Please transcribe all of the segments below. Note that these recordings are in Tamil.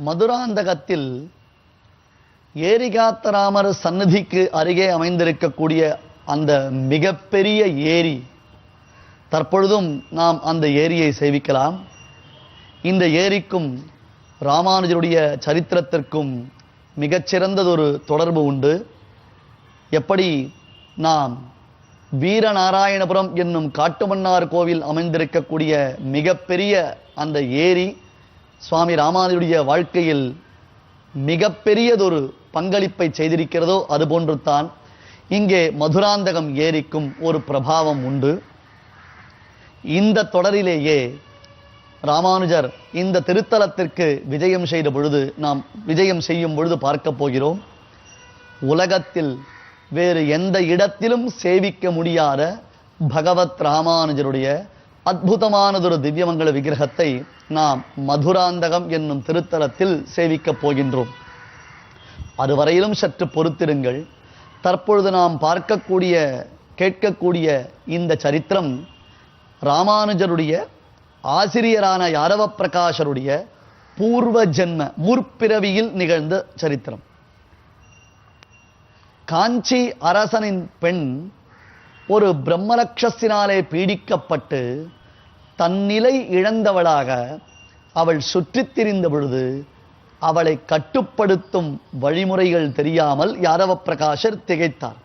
மதுராந்தகத்தில் ஏரிகாத்தராமர் சந்நிதிக்கு அருகே அமைந்திருக்கக்கூடிய அந்த மிகப்பெரிய ஏரி, தற்பொழுதும் நாம் அந்த ஏரியை சேவிக்கலாம். இந்த ஏரிக்கும் ராமானுஜருடைய சரித்திரத்திற்கும் மிகச்சிறந்ததொரு தொடர்பு உண்டு. எப்படி நாம் வீரநாராயணபுரம் என்னும் காட்டுமன்னார் கோவில் அமைந்திருக்கக்கூடிய மிகப்பெரிய அந்த ஏரி சுவாமி ராமானுஜருடைய வாழ்க்கையில் மிகப்பெரியதொரு பங்களிப்பை செய்திருக்கிறதோ அதுபோன்று தான் இங்கே மதுராந்தகம் ஏரிக்கும் ஒரு பிரபாவம் உண்டு. இந்த தொடரிலேயே ராமானுஜர் இந்த திருத்தலத்திற்கு விஜயம் செய்த பொழுது, நாம் விஜயம் செய்யும் பொழுது பார்க்க போகிறோம். உலகத்தில் வேறு எந்த இடத்திலும் சேவிக்க முடியாத பகவத் ராமானுஜருடைய அற்புதமானதொரு திவ்யமங்கல விக்கிரகத்தை நாம் மதுராந்தகம் என்னும் திருத்தலத்தில் சேவிக்கப் போகின்றோம். அதுவரையிலும் சற்று பொறுத்திருங்கள். தற்பொழுது நாம் பார்க்கக்கூடிய கேட்கக்கூடிய இந்த சரித்திரம் ராமானுஜருடைய ஆசிரியரான யாரவ பிரகாஷருடைய பூர்வ ஜென்ம முற்பிறவியில் நிகழ்ந்த சரித்திரம். காஞ்சி அரசனின் பெண் ஒரு பிரம்மரக்ஷசினாலே பீடிக்கப்பட்டு தன்னிலை இழந்தவளாக அவள் சுற்றித் திரிந்த பொழுது அவளை கட்டுப்படுத்தும் வழிமுறைகள் தெரியாமல் யாரவ பிரகாஷர் திகைத்தார்.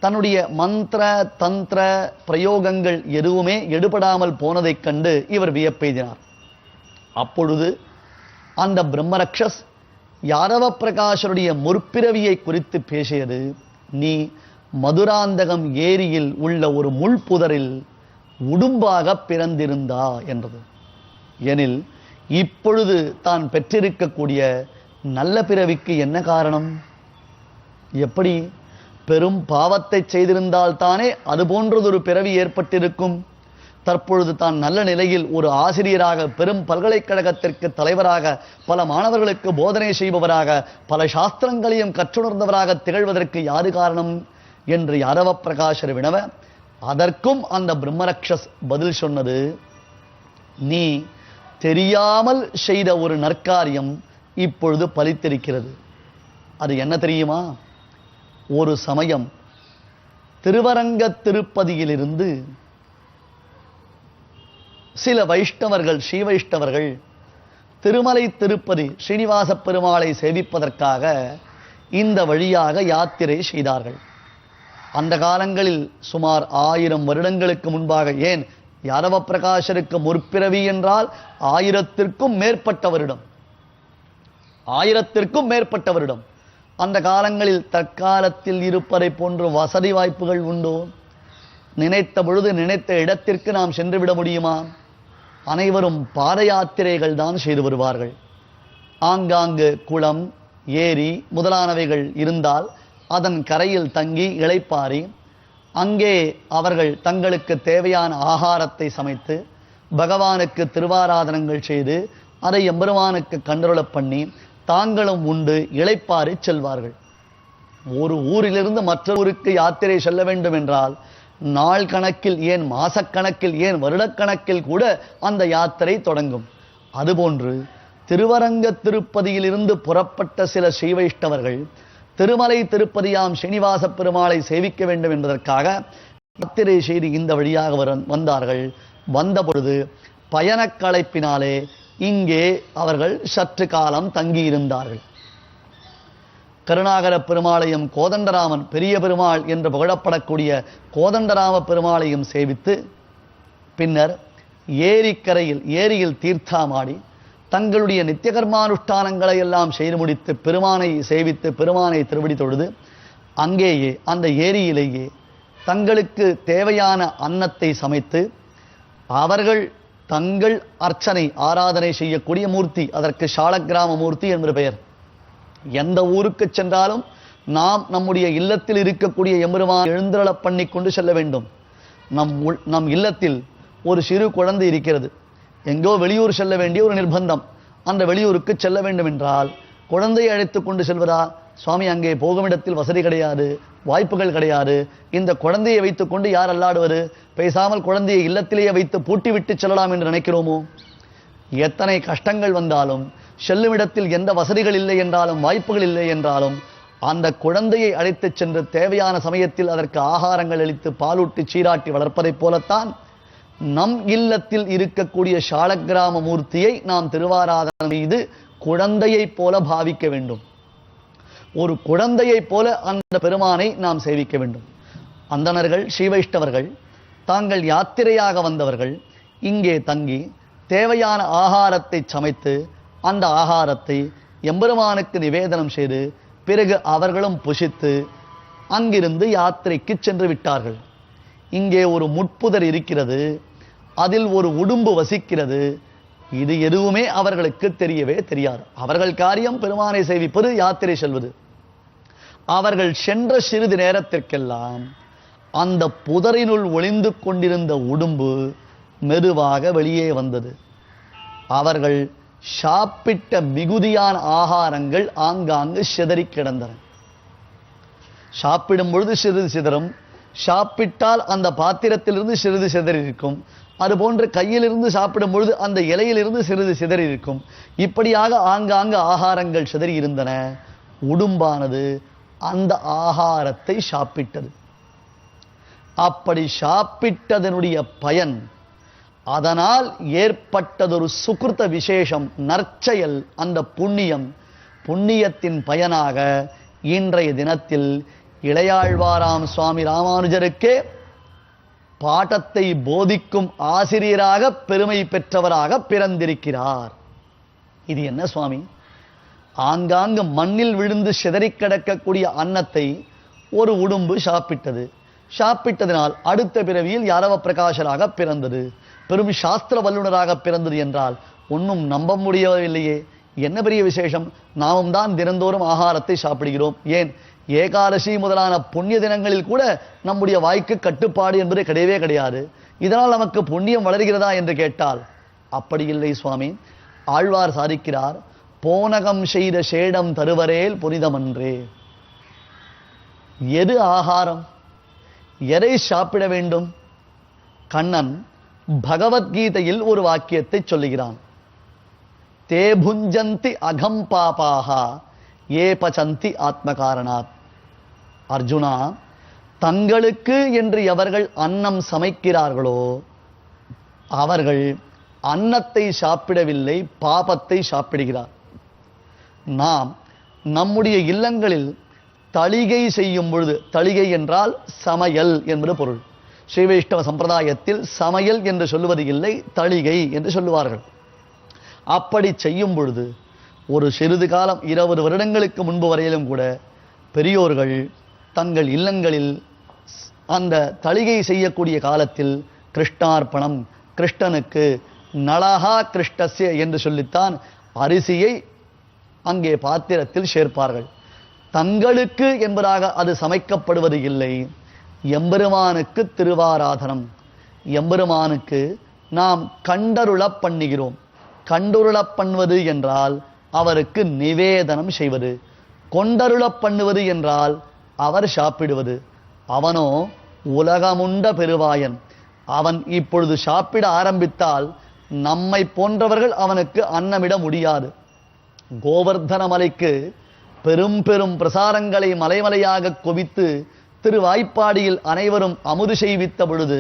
தன்னுடைய மந்திர தந்திர பிரயோகங்கள் எதுவுமே எடுபடாமல் போனதைக் கண்டு இவர் வியப்பெய்தினார். அப்பொழுது அந்த பிரம்மரக்ஷஸ் யாரவ பிரகாஷருடைய முற்பிறவியை குறித்து பேசியது. நீ மதுராந்தகம் ஏரியில் உள்ள ஒரு முள்புதரில் உடும்பாக பிறந்திருந்தா என்றது. எனில் இப்பொழுது தான் பெற்றிருக்கக்கூடிய நல்ல பிறவிக்கு என்ன காரணம்? எப்படி? பெரும் பாவத்தை செய்திருந்தால் தானே அது போன்றதொரு பிறவி ஏற்பட்டிருக்கும். தற்பொழுது தான் நல்ல நிலையில் ஒரு ஆசிரியராக, பெரும் பல்கலைக்கழகத்திற்கு தலைவராக, பல மாணவர்களுக்கு போதனை செய்பவராக, பல சாஸ்திரங்களையும் கற்றுணர்ந்தவராக திகழ்வதற்கு யாரு காரணம் என்று யாரவ பிரகாஷர் வினவ, அதற்கும் அந்த பிரம்மரக்ஷஸ் பதில் சொன்னது, நீ தெரியாமல் செய்த ஒரு நற்காரியம் இப்பொழுது பலித்திருக்கிறது. அது என்ன தெரியுமா? ஒரு சமயம் திருவரங்க திருப்பதியிலிருந்து சில வைஷ்ணவர்கள், ஸ்ரீ வைஷ்ணவர்கள் திருமலை திருப்பதி ஸ்ரீனிவாச பெருமாளை சேவிப்பதற்காக இந்த வழியாக யாத்திரை செய்தார்கள். அந்த காலங்களில் சுமார் 1000 வருடங்களுக்கு முன்பாக, ஏன் யாரவ பிரகாஷருக்கு முற்பிறவி என்றால் 1000த்திற்கும் மேற்பட்ட வருடம், 1000த்திற்கும் மேற்பட்ட வருடம். அந்த காலங்களில் தற்காலத்தில் இருப்பதை போன்று வசதி வாய்ப்புகள் உண்டோ? நினைத்த பொழுது நினைத்த இடத்திற்கு நாம் சென்று விட முடியுமா? அனைவரும் பாத யாத்திரைகள் தான் செய்து வருவார்கள். ஆங்காங்கு குளம், ஏரி முதலானவைகள் இருந்தால் அதன் கரையில் தங்கி இளைப்பாரி அங்கே அவர்கள் தங்களுக்கு தேவையான ஆகாரத்தை சமைத்து பகவானுக்கு திருவாராதனங்கள் செய்து அதை எம்பெருமானுக்கு கண்டருளப் பண்ணி தாங்களும் உண்டு இளைப்பாரி செல்வார்கள். ஒரு ஊரிலிருந்து மற்ற ஊருக்கு யாத்திரை செல்ல வேண்டும் என்றால் நாள் கணக்கில், ஏன் மாசக்கணக்கில், ஏன் வருடக்கணக்கில் கூட அந்த யாத்திரை தொடங்கும். அதுபோன்று திருவரங்க திருப்பதியிலிருந்து புறப்பட்ட சில ஸ்ரீ வைஷ்ணவர்கள் திருமலை திருப்பதியாம் ஸ்ரீனிவாச பெருமாளை சேவிக்க வேண்டும் என்பதற்காக யாத்திரை செய்து இந்த வழியாக வந்தார்கள். வந்த பொழுது பயணக்களைப்பினாலே இங்கே அவர்கள் சற்று காலம் தங்கியிருந்தார்கள். கருணாகர பெருமாளையும் கோதண்டராமன் பெரிய பெருமாள் என்று புகழப்படக்கூடிய கோதண்டராம பெருமாளையும் சேவித்து பின்னர் ஏரியில் தீர்த்தாமாடி தங்களுடைய நித்திய கர்மானுஷ்டானங்களை எல்லாம் செய்து முடித்து பெருமானை சேவித்து பெருமானை திருவடி தொழுது அங்கேயே அந்த ஏரியிலேயே தங்களுக்கு தேவையான அன்னத்தை சமைத்து அவர்கள் தங்கள் அர்ச்சனை ஆராதனை செய்யக்கூடிய மூர்த்தி, அதற்கு சாலக்கிராம மூர்த்தி என்று பெயர். எந்த ஊருக்கு சென்றாலும் நாம் நம்முடைய இல்லத்தில் இருக்கக்கூடிய எம்பெருமான் எழுந்தருளப் பண்ணி கொண்டு செல்ல வேண்டும். நம் இல்லத்தில் ஒரு சிறு குழந்தை இருக்கிறது, எங்கோ வெளியூர் செல்ல வேண்டிய ஒரு நிர்பந்தம். அந்த வெளியூருக்கு செல்ல வேண்டும் என்றால் குழந்தையை அழைத்து கொண்டு செல்வதா? சுவாமி அங்கே போகும் இடத்தில் வசதி கிடையாது, வாய்ப்புகள் கிடையாது, இந்த குழந்தையை வைத்துக்கொண்டு யார் அல்லாடுவது, பேசாமல் குழந்தையை இல்லத்திலேயே வைத்து பூட்டி விட்டு செல்லலாம் என்று நினைக்கிறோமோ? எத்தனை கஷ்டங்கள் வந்தாலும், செல்லும் இடத்தில் எந்த வசதிகள் இல்லை என்றாலும், வாய்ப்புகள் இல்லை என்றாலும், அந்த குழந்தையை அழைத்துச் சென்று தேவையான சமயத்தில் அதற்கு ஆகாரங்கள் அளித்து பாலூட்டி சீராட்டி வளர்ப்பதைப் போலத்தான் நம் இல்லத்தில் இருக்கக்கூடிய சாலக்கிராம மூர்த்தியை நாம் திருவாராதனை செய்து குழந்தையைப் போல பாவிக்க வேண்டும். ஒரு குழந்தையைப் போல அந்த பெருமானை நாம் சேவிக்க வேண்டும். அந்தணர்கள், ஸ்ரீவைஷ்ணவர்கள், தாங்கள் யாத்திரையாக வந்தவர்கள் இங்கே தங்கி தேவையான ஆகாரத்தை சமைத்து அந்த ஆகாரத்தை எம்பெருமானுக்கு நிவேதனம் செய்து பிறகு அவர்களும் புசித்து அங்கிருந்து யாத்திரைக்கு சென்று விட்டார்கள். இங்கே ஒரு முட்புதர் இருக்கிறது, அதில் ஒரு உடும்பு வசிக்கிறது. இது எதுவுமே அவர்களுக்கு தெரியவே தெரியாது. அவர்கள் காரியம் பெருமானை சேவிப்பது, யாத்திரை செல்வது. அவர்கள் சென்ற சிறிது நேரத்திற்கெல்லாம் அந்த புதரினுள் ஒளிந்து கொண்டிருந்த உடும்பு மெதுவாக வெளியே வந்தது. அவர்கள் சாப்பிட்ட மிகுதியான ஆகாரங்கள் ஆங்காங்கு சிதறி கிடந்தன. சாப்பிடும் பொழுது சிறிது சிதறும், சாப்பிட்டால் அந்த பாத்திரத்திலிருந்து சிறிது சிதறி இருக்கும். அதுபோன்று கையிலிருந்து சாப்பிடும் பொழுது அந்த இலையிலிருந்து சிறிது சிதறி இருக்கும். இப்படியாக ஆங்காங்கு ஆகாரங்கள் சிதறி இருந்தன. உடும்பானது அந்த ஆகாரத்தை சாப்பிட்டது. அப்படி சாப்பிட்டதனுடைய பயன், அதனால் ஏற்பட்டதொரு சுகிருத விசேஷம், நற்செயல், அந்த புண்ணியத்தின் பயனாக இன்றைய தினத்தில் இளையாழ்வாராம் சுவாமி ராமானுஜருக்கே பாடத்தை போதிக்கும் ஆசிரியராக பெருமை பெற்றவராக பிறந்திருக்கிறார். இது என்ன சுவாமி? ஆங்காங்கு மண்ணில் விழுந்து சிதறி கிடக்கக்கூடிய அன்னத்தை ஒரு உடும்பு சாப்பிட்டது. சாப்பிட்டதினால் அடுத்த பிறவியில் யாரவ பிரகாசராக பிறந்தது, பெரும் சாஸ்திர வல்லுநராக பிறந்தது என்றால் ஒன்றும் நம்ப முடியவில்லையே. என்ன பெரிய விசேஷம்? நாமும் தான் தினந்தோறும் ஆகாரத்தை சாப்பிடுகிறோம். ஏன், ஏகாதசி முதலான புண்ணிய தினங்களில் கூட நம்முடைய வாய்க்கு கட்டுப்பாடு என்பது கிடையவே கிடையாது. இதனால் நமக்கு புண்ணியம் வளர்கிறதா என்று கேட்டால் அப்படி இல்லை சுவாமி. ஆழ்வார் சாதிக்கிறார், போனகம் செய்த சேடம் தருவரேல் புனிதமன்றே. எது ஆகாரம்? எதை சாப்பிட வேண்டும்? கண்ணன் பகவத்கீதையில் ஒரு வாக்கியத்தை சொல்லுகிறான். தே புஞ்சந்தி அகம் பாபாகா ஏ பசந்தி ஆத்மகாரணாத். அர்ஜுனா, தங்களுக்கு என்று எவர்கள் அன்னம் சமைக்கிறார்களோ அவர்கள் அன்னத்தை சாப்பிடவில்லை, பாபத்தை சாப்பிடுகிறார். நாம் நம்முடைய இல்லங்களில் தளிகை செய்யும் பொழுது, தளிகை என்றால் சமையல் என்பது பொருள். ஸ்ரீ வைஷ்ணவ சம்பிரதாயத்தில் சமையல் என்று சொல்லுவது இல்லை, தளிகை என்று சொல்லுவார்கள். அப்படி செய்யும் பொழுது ஒரு சிறிது காலம், 20 வருடங்களுக்கு முன்பு வரையிலும் கூட பெரியோர்கள் தங்கள் இல்லங்களில் அந்த தளிகை செய்யக்கூடிய காலத்தில் கிருஷ்ணார்ப்பணம், கிருஷ்ணனுக்கு, நலஹா கிருஷ்ணஸ்ய என்று சொல்லித்தான் அரிசியை அங்கே பாத்திரத்தில் சேர்ப்பார்கள். தங்களுக்கு என்பதாக அது சமைக்கப்படுவது இல்லை. எம்பெருமானுக்கு திருவாராதனம், எம்பெருமானுக்கு நாம் கண்டருளப் பண்ணுகிறோம். கண்டுருளப் பண்ணுவது என்றால் அவருக்கு நிவேதனம் செய்வது, கொண்டருளப் பண்ணுவது என்றால் அவர் சாப்பிடுவது. அவனோ உலகமுண்ட பெருவாயன். அவன் இப்பொழுது சாப்பிட ஆரம்பித்தால் நம்மை போன்றவர்கள் அவனுக்கு அன்னமிட முடியாது. கோவர்தன மலைக்கு பெரும் பெரும் பிரசாரங்களை மலைமலையாக குவித்து திருவாய்ப்பாடியில் அனைவரும் அமுது செய்வித்த பொழுது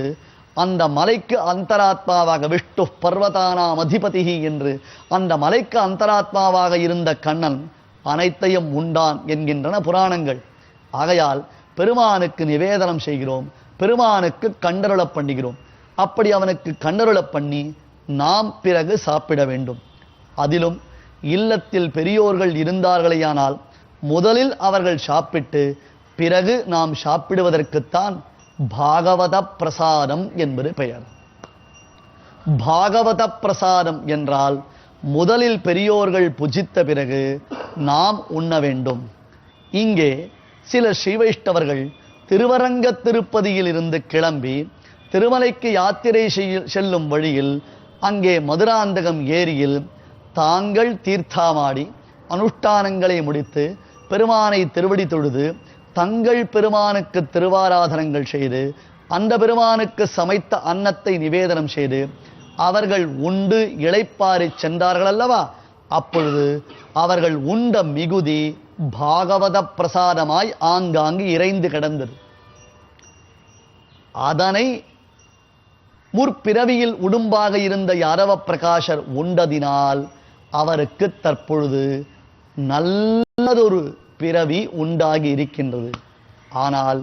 அந்த மலைக்கு அந்தராத்மாவாக விஷ்ணு பர்வதானாம் அதிபதி என்று அந்த மலைக்கு அந்தராத்மாவாக இருந்த கண்ணன் அனைத்தையும் உண்டான் என்கின்றன புராணங்கள். ஆகையால் பெருமானுக்கு நிவேதனம் செய்கிறோம், பெருமானுக்கு கண்டருளப் பண்ணுகிறோம். அப்படி அவனுக்கு கண்டருளப் பண்ணி நாம் பிறகு சாப்பிட வேண்டும். அதிலும் இல்லத்தில் பெரியோர்கள் இருந்தார்களேயானால் முதலில் அவர்கள் சாப்பிட்டு பிறகு நாம் சாப்பிடுவதற்குத்தான் பாகவத பிரசாதம் என்பது பெயர். பாகவத பிரசாதம் என்றால் முதலில் பெரியோர்கள் புஜித்த பிறகு நாம் உண்ண வேண்டும். இங்கே சில ஸ்ரீவைஷ்ணவர்கள் திருவரங்க திருப்பதியில் இருந்து கிளம்பி திருமலைக்கு யாத்திரை செல்லும் வழியில் அங்கே மதுராந்தகம் ஏரியில் தாங்கள் தீர்த்தாமாடி அனுஷ்டானங்களை முடித்து பெருமானை திருவடி தொழுது தங்கள் பெருமானுக்கு திருவாராதனங்கள் செய்து அந்த பெருமானுக்கு சமைத்த அன்னத்தை நிவேதனம் செய்து அவர்கள் உண்டு இளைப்பாரி சென்றார்கள் அல்லவா? அப்பொழுது அவர்கள் உண்ட மிகுதி பாகவத பிரசாதமாய் ஆங்காங்கு இறைந்து கிடந்தது. அதனை முற்பிறவியில் உடும்பாக இருந்த யாதவ பிரகாசர் உண்டதினால் அவருக்கு தற்பொழுது நல்லதொரு பிறவி உண்டாகி இருக்கின்றது. ஆனால்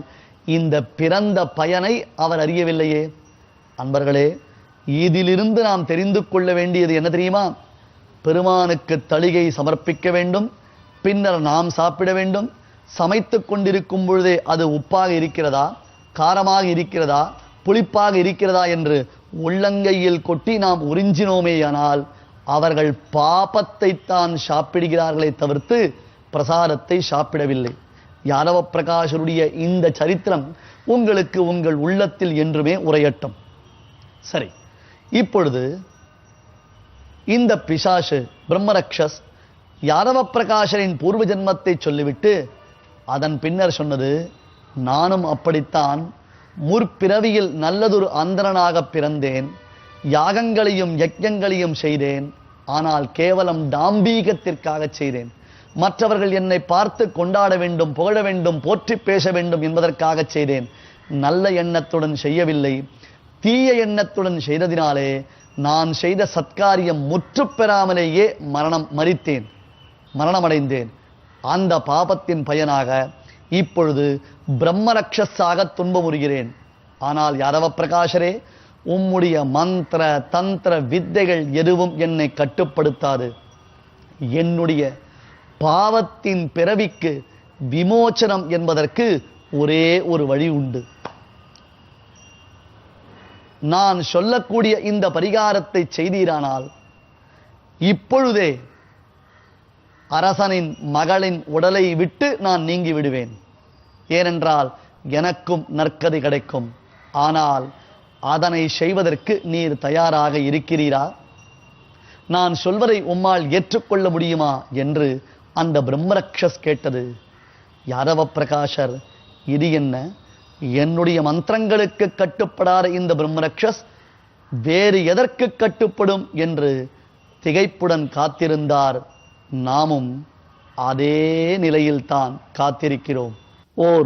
இந்த பிறந்த பயனை அவர் அறியவில்லையே. அன்பர்களே, இதிலிருந்து நாம் தெரிந்து கொள்ள வேண்டியது என்ன தெரியுமா? பெருமானுக்கு தளிகை சமர்ப்பிக்க வேண்டும், பின்னர் நாம் சாப்பிட வேண்டும். சமைத்து கொண்டிருக்கும் பொழுதே அது உப்பாக இருக்கிறதா, காரமாக இருக்கிறதா, புளிப்பாக இருக்கிறதா என்று உள்ளங்கையில் கொட்டி நாம் உறிஞ்சினோமேயானால் அவர்கள் பாபத்தை தான் சாப்பிடுகிறார்களே தவிர்த்து பிரசாதத்தை சாப்பிடவில்லை. யாதவ பிரகாசருடைய இந்த சரித்திரம் உங்களுக்கு உங்கள் உள்ளத்தில் என்றுமே உரையட்டும். சரி, இப்பொழுது இந்த பிசாசு பிரம்மரக்ஷஸ் யாதவ பிரகாசரின் பூர்வ ஜென்மத்தை சொல்லிவிட்டு அதன் பின்னர் சொன்னது, நானும் அப்படித்தான் முற்பிறவியில் நல்லதொரு அந்தரனாக பிறந்தேன், யாகங்களையும் யஜ்ஞங்களையும் செய்தேன். ஆனால் கேவலம் டாம்பீகத்திற்காக செய்தேன். மற்றவர்கள் என்னை பார்த்து கொண்டாட வேண்டும், புகழ வேண்டும், போற்றி பேச வேண்டும் என்பதற்காக செய்தேன். நல்ல எண்ணத்துடன் செய்யவில்லை, தீய எண்ணத்துடன் செய்ததினாலே நான் செய்த சத்காரியம் முற்று பெறாமலேயே மரணமடைந்தேன். அந்த பாபத்தின் பயனாக இப்பொழுது பிரம்மரக்ஷஸாக துன்பமுறுகிறேன். ஆனால் யாதவ பிரகாசரே, உம்முடைய மந்திர தந்திர வித்தைகள் எதுவும் என்னை கட்டுப்படுத்தாது. என்னுடைய பாவத்தின் பிறவிக்கு விமோச்சனம் என்பதற்கு ஒரே ஒரு வழி உண்டு. நான் சொல்லக்கூடிய இந்த பரிகாரத்தை செய்தீரானால் இப்பொழுதே அரசனின் மகளின் உடலை விட்டு நான் நீங்கி விடுவேன். ஏனென்றால் எனக்கும் நற்கதி கிடைக்கும். ஆனால் அதனை செய்வதற்கு நீர் தயாராக இருக்கிறீரா? நான் சொல்வதை உம்மால் ஏற்றுக்கொள்ள முடியுமா என்று அந்த பிரம்மரக்ஷஸ் கேட்டது. யாதவ பிரகாசர், இது என்ன, என்னுடைய மந்திரங்களுக்கு கட்டுப்படாத இந்த பிரம்மரக்ஷஸ் வேறு எதற்கு கட்டுப்படும் என்று திகைப்புடன் காத்திருந்தார். நாமும் அதே நிலையில்தான் காத்திருக்கிறோம். ஓர்